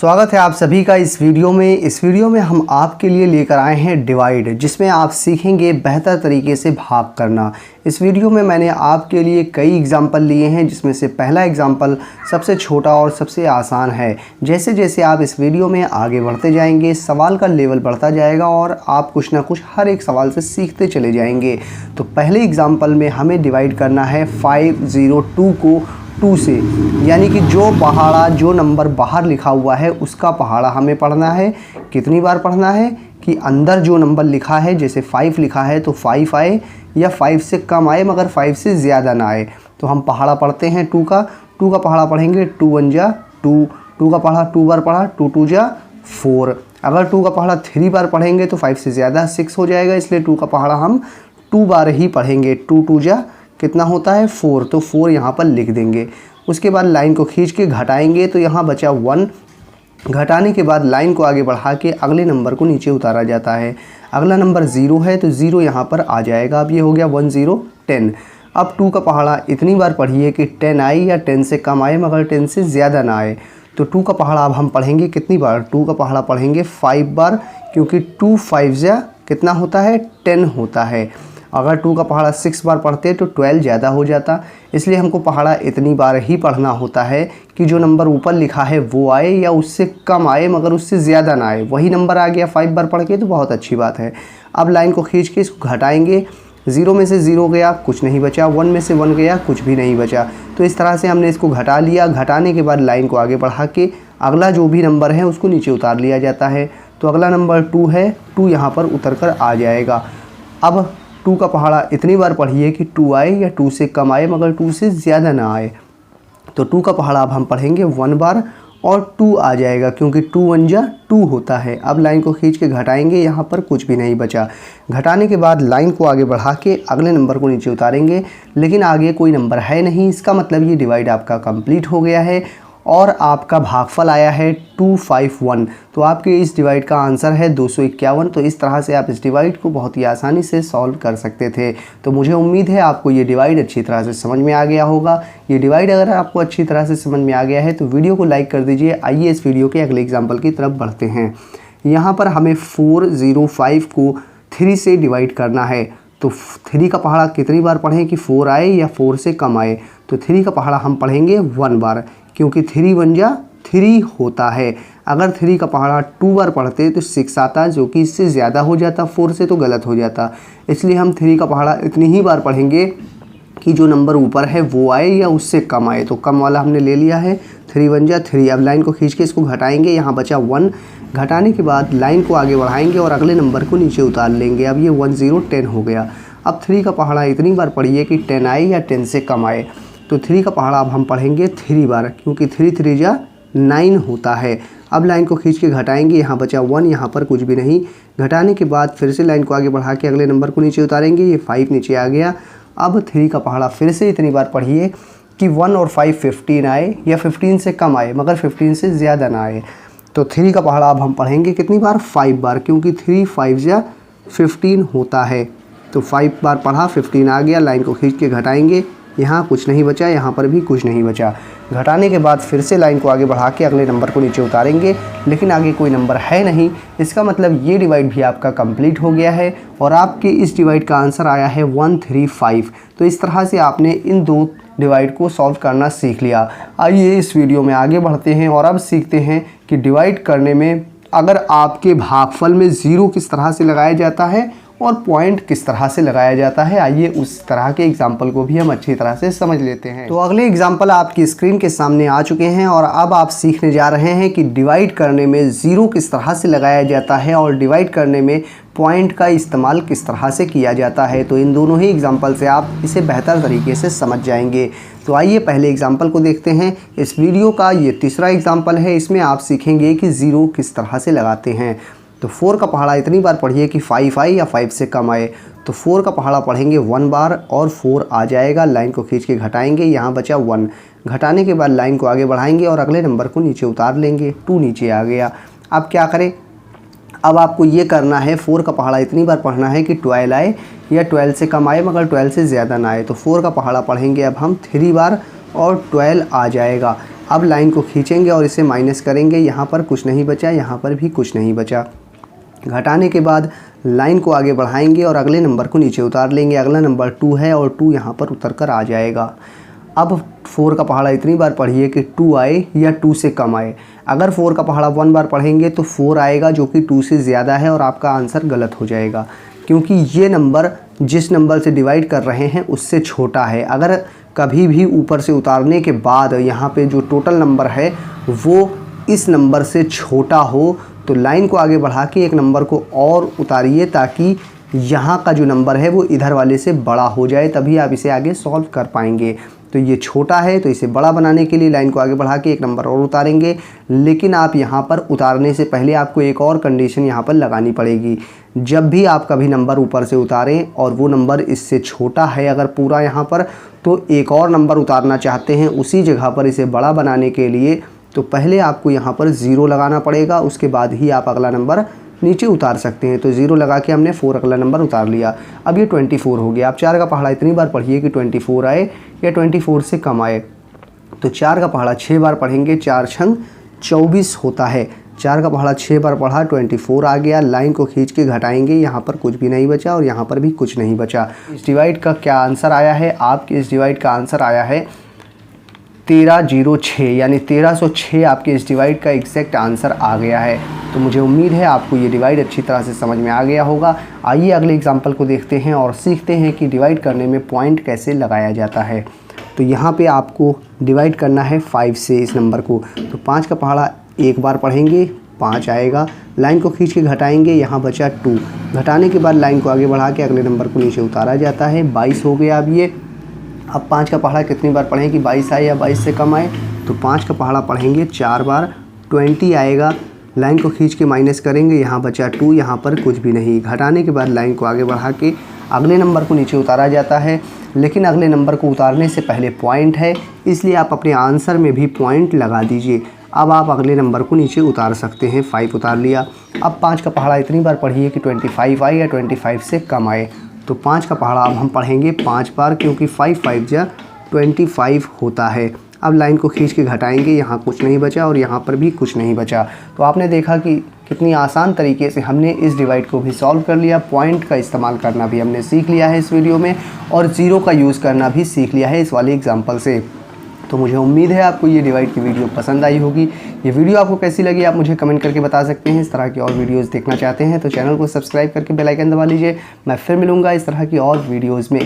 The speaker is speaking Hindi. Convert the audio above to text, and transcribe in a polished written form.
स्वागत है आप सभी का इस वीडियो में। इस वीडियो में हम आपके लिए लेकर आए हैं डिवाइड, जिसमें आप सीखेंगे बेहतर तरीके से भाग करना। इस वीडियो में मैंने आपके लिए कई एग्जाम्पल लिए हैं, जिसमें से पहला एग्जाम्पल सबसे छोटा और सबसे आसान है। जैसे जैसे आप इस वीडियो में आगे बढ़ते जाएंगे, सवाल का लेवल बढ़ता जाएगा और आप कुछ ना कुछ हर एक सवाल से सीखते चले जाएंगे। तो पहले एग्जाम्पल में हमें डिवाइड करना है 502 को 2 से, यानी कि जो नंबर बाहर लिखा हुआ है उसका पहाड़ा हमें पढ़ना है। कितनी बार पढ़ना है कि अंदर जो नंबर लिखा है, जैसे 5 लिखा है तो 5 आए या 5 से कम आए मगर 5 से ज़्यादा ना आए। तो हम पहाड़ा पढ़ते हैं 2 का पहाड़ा पढ़ेंगे 2 1 जा 2, 2 का पहाड़ा 2 बार पढ़ा 2 2 जा 4। अगर 2 का पहाड़ा 3 बार पढ़ेंगे तो 5 से ज़्यादा 6 हो जाएगा, इसलिए 2 का पहाड़ा हम 2 बार ही पढ़ेंगे। 2 2 जा कितना होता है 4, तो 4 यहाँ पर लिख देंगे। उसके बाद लाइन को खींच के घटाएंगे तो यहाँ बचा 1। घटाने के बाद लाइन को आगे बढ़ा के अगले नंबर को नीचे उतारा जाता है। अगला नंबर 0 है तो 0 यहाँ पर आ जाएगा। अब ये हो गया 1 0 10। अब 2 का पहाड़ा इतनी बार पढ़िए कि 10 आए या 10 से कम आए मगर 10 से ज़्यादा ना आए। तो 2 का पहाड़ा अब हम पढ़ेंगे कितनी बार, 2 का पहाड़ा पढ़ेंगे 5 बार, क्योंकि 2 5 जा कितना होता है 10 होता है। अगर 2 का पहाड़ा 6 बार पढ़ते तो 12 ज़्यादा हो जाता, इसलिए हमको पहाड़ा इतनी बार ही पढ़ना होता है कि जो नंबर ऊपर लिखा है वो आए या उससे कम आए मगर उससे ज़्यादा ना आए। वही नंबर आ गया 5 बार पढ़ के तो बहुत अच्छी बात है। अब लाइन को खींच के इसको घटाएंगे। 0 में से 0 गया, कुछ नहीं बचा। 1 में से 1 गया, कुछ भी नहीं बचा। तो इस तरह से हमने इसको घटा लिया। घटाने के बाद लाइन को आगे बढ़ा के अगला जो भी नंबर है उसको नीचे उतार लिया जाता है। तो अगला नंबर 2 है, 2 यहाँ पर उतर कर आ जाएगा। अब 2 का पहाड़ा इतनी बार पढ़िए कि 2 आए या 2 से कम आए मगर 2 से ज़्यादा ना आए। तो 2 का पहाड़ा अब हम पढ़ेंगे 1 बार और 2 आ जाएगा, क्योंकि 2 1 जा 2 होता है। अब लाइन को खींच के घटाएंगे, यहाँ पर कुछ भी नहीं बचा। घटाने के बाद लाइन को आगे बढ़ा के अगले नंबर को नीचे उतारेंगे, लेकिन आगे कोई नंबर है नहीं। इसका मतलब ये डिवाइड आपका कंप्लीट हो गया है और आपका भागफल आया है 251। तो आपके इस डिवाइड का आंसर है 251। तो इस तरह से आप इस डिवाइड को बहुत ही आसानी से सॉल्व कर सकते थे। तो मुझे उम्मीद है आपको ये डिवाइड अच्छी तरह से समझ में आ गया होगा। ये डिवाइड अगर आपको अच्छी तरह से समझ में आ गया है तो वीडियो को लाइक कर दीजिए। आइए इस वीडियो के अगले एग्जाम्पल की तरफ बढ़ते हैं। यहाँ पर हमें 405 को 3 से डिवाइड करना है। तो 3 का पहाड़ा कितनी बार पढ़ें कि 4 आए या 4 से कम आए। तो 3 का पहाड़ा हम पढ़ेंगे 1 बार, क्योंकि 3 1 जा 3 होता है। अगर 3 का पहाड़ा 2 बार पढ़ते तो 6 आता, जो कि इससे ज़्यादा हो जाता, 4 से तो गलत हो जाता। इसलिए हम 3 का पहाड़ा इतनी ही बार पढ़ेंगे कि जो नंबर ऊपर है वो आए या उससे कम आए। तो कम वाला हमने ले लिया है, 3 1 जा 3। अब लाइन को खींच के इसको घटाएंगे, यहाँ बचा 1। घटाने के बाद लाइन को आगे बढ़ाएंगे और अगले नंबर को नीचे उतार लेंगे। अब ये 1 0 10 हो गया। अब 3 का पहाड़ा इतनी बार पढ़िए कि 10 आए या 10 से कम आए। तो 3 का पहाड़ा अब हम पढ़ेंगे 3 बार, क्योंकि 3 3 जा 9 होता है। अब लाइन को खींच के घटाएंगे, यहाँ बचा 1, यहाँ पर कुछ भी नहीं। घटाने के बाद फिर से लाइन को आगे बढ़ा के अगले नंबर को नीचे उतारेंगे। ये 5 नीचे आ गया। अब 3 का पहाड़ा फिर से इतनी बार पढ़िए कि 1 और 5 15 आए या 15 से कम आए मगर 15 से ज़्यादा ना आए। तो 3 का पहाड़ा अब हम पढ़ेंगे कितनी बार, 5 बार, क्योंकि 3 5 जा 15 होता है। तो 5 बार पढ़ा, 15 आ गया। लाइन को खींच के घटाएंगे, यहाँ कुछ नहीं बचा, यहाँ पर भी कुछ नहीं बचा। घटाने के बाद फिर से लाइन को आगे बढ़ा के अगले नंबर को नीचे उतारेंगे, लेकिन आगे कोई नंबर है नहीं। इसका मतलब ये डिवाइड भी आपका कंप्लीट हो गया है और आपके इस डिवाइड का आंसर आया है 135। तो इस तरह से आपने इन 2 डिवाइड को सॉल्व करना सीख लिया। आइए इस वीडियो में आगे बढ़ते हैं और अब सीखते हैं कि डिवाइड करने में अगर आपके भागफल में 0 किस तरह से लगाया जाता है और पॉइंट किस तरह से लगाया जाता है। आइए उस तरह के एग्जाम्पल को भी हम अच्छी तरह से समझ लेते हैं। तो अगले एग्जाम्पल आपकी स्क्रीन के सामने आ चुके हैं और अब आप सीखने जा रहे हैं कि डिवाइड करने में 0 किस तरह से लगाया जाता है और डिवाइड करने में पॉइंट का इस्तेमाल किस तरह से किया जाता है। तो इन दोनों ही एग्जाम्पल से आप इसे बेहतर तरीके से समझ जाएंगे। तो आइए पहले एग्जाम्पल को देखते हैं। इस वीडियो का ये तीसरा एग्जाम्पल है। इसमें आप सीखेंगे कि 0 किस तरह से लगाते हैं। तो 4 का पहाड़ा इतनी बार पढ़िए कि 5 आए या 5 से कम आए। तो 4 का पहाड़ा पढ़ेंगे 1 बार और 4 आ जाएगा। लाइन को खींच के घटाएंगे, यहाँ बचा 1। घटाने के बाद लाइन को आगे बढ़ाएंगे और अगले नंबर को नीचे उतार लेंगे। 2 नीचे आ गया। अब क्या करें, अब आपको ये करना है, 4 का पहाड़ा इतनी बार पढ़ना है कि 12 आए या 12 से कम आए मगर 12 से ज़्यादा ना आए। तो 4 का पहाड़ा पढ़ेंगे अब हम 3 बार और 12 आ जाएगा। अब लाइन को खींचेंगे और इसे माइनस करेंगे, यहाँ पर कुछ नहीं बचा, यहाँ पर भी कुछ नहीं बचा। घटाने के बाद लाइन को आगे बढ़ाएंगे और अगले नंबर को नीचे उतार लेंगे। अगला नंबर 2 है और 2 यहाँ पर उतर कर आ जाएगा। अब 4 का पहाड़ा इतनी बार पढ़िए कि 2 आए या 2 से कम आए। अगर 4 का पहाड़ा 1 बार पढ़ेंगे तो 4 आएगा जो कि 2 से ज़्यादा है और आपका आंसर गलत हो जाएगा, क्योंकि ये नंबर जिस नंबर से डिवाइड कर रहे हैं उससे छोटा है। अगर कभी भी ऊपर से उतारने के बाद यहाँ पे जो टोटल नंबर है वो इस नंबर से छोटा हो तो लाइन को आगे बढ़ा के एक नंबर को और उतारिए ताकि यहाँ का जो नंबर है वो इधर वाले से बड़ा हो जाए, तभी आप इसे आगे सॉल्व कर पाएंगे। तो ये छोटा है तो इसे बड़ा बनाने के लिए लाइन को आगे बढ़ा के एक नंबर और उतारेंगे, लेकिन आप यहाँ पर उतारने से पहले आपको एक और कंडीशन यहाँ पर लगानी पड़ेगी। जब भी आप कभी नंबर ऊपर से उतारें और वो नंबर इससे छोटा है अगर पूरा यहाँ पर, तो एक और नंबर उतारना चाहते हैं उसी जगह पर इसे बड़ा बनाने के लिए, तो पहले आपको यहाँ पर 0 लगाना पड़ेगा, उसके बाद ही आप अगला नंबर नीचे उतार सकते हैं। तो 0 लगा के हमने 4 अगला नंबर उतार लिया। अब ये 24 हो गया। आप 4 का पहाड़ा इतनी बार पढ़िए कि 24 आए या 24 से कम आए। तो 4 का पहाड़ा 6 बार पढ़ेंगे, 4 छंग 24 होता है। 4 का पहाड़ा 6 बार पढ़ा, 24 आ गया। लाइन को खींच के घटाएंगे, यहाँ पर कुछ भी नहीं बचा और यहाँ पर भी कुछ नहीं बचा। इस डिवाइड का क्या आंसर आया है? आपके इस डिवाइड का आंसर आया है 1306, यानी 1306 आपके इस डिवाइड का एग्जैक्ट आंसर आ गया है। तो मुझे उम्मीद है आपको ये डिवाइड अच्छी तरह से समझ में आ गया होगा। आइए अगले एग्जाम्पल को देखते हैं और सीखते हैं कि डिवाइड करने में पॉइंट कैसे लगाया जाता है। तो यहाँ पे आपको डिवाइड करना है 5 से इस नंबर को। तो 5 का पहाड़ा एक बार पढ़ेंगे, 5 आएगा। लाइन को खींच के घटाएंगे, यहाँ बचा 2। घटाने के बाद लाइन को आगे बढ़ा के अगले नंबर को नीचे उतारा जाता है। 22 हो गया अब ये। अब 5 का पहाड़ा कितनी बार पढ़ें कि 22 आए या 22 से कम आए? तो 5 का पहाड़ा पढ़ेंगे 4 बार, 20 आएगा। लाइन को खींच के माइनस करेंगे, यहाँ बचा 2, यहाँ पर कुछ भी नहीं। घटाने के बाद लाइन को आगे बढ़ा के अगले नंबर को नीचे उतारा जाता है, लेकिन अगले नंबर को उतारने से पहले पॉइंट है, इसलिए आप अपने आंसर में भी पॉइंट लगा दीजिए। अब आप अगले नंबर को नीचे उतार सकते हैं। 5 उतार लिया। अब 5 का पहाड़ा इतनी बार पढ़िए कि 25 आए या 25 से कम आए। तो 5 का पहाड़ा अब हम पढ़ेंगे 5 बार, क्योंकि 5 5 जा 25 होता है। अब लाइन को खींच के घटाएंगे, यहाँ कुछ नहीं बचा और यहाँ पर भी कुछ नहीं बचा। तो आपने देखा कि कितनी आसान तरीके से हमने इस डिवाइड को भी सॉल्व कर लिया। पॉइंट का इस्तेमाल करना भी हमने सीख लिया है इस वीडियो में, और 0 का यूज़ करना भी सीख लिया है इस वाले एग्जाम्पल से। तो मुझे उम्मीद है आपको ये डिवाइड की वीडियो पसंद आई होगी। ये वीडियो आपको कैसी लगी आप मुझे कमेंट करके बता सकते हैं। इस तरह की और वीडियोस देखना चाहते हैं तो चैनल को सब्सक्राइब करके बेल आइकन दबा लीजिए। मैं फिर मिलूँगा इस तरह की और वीडियोज़ में।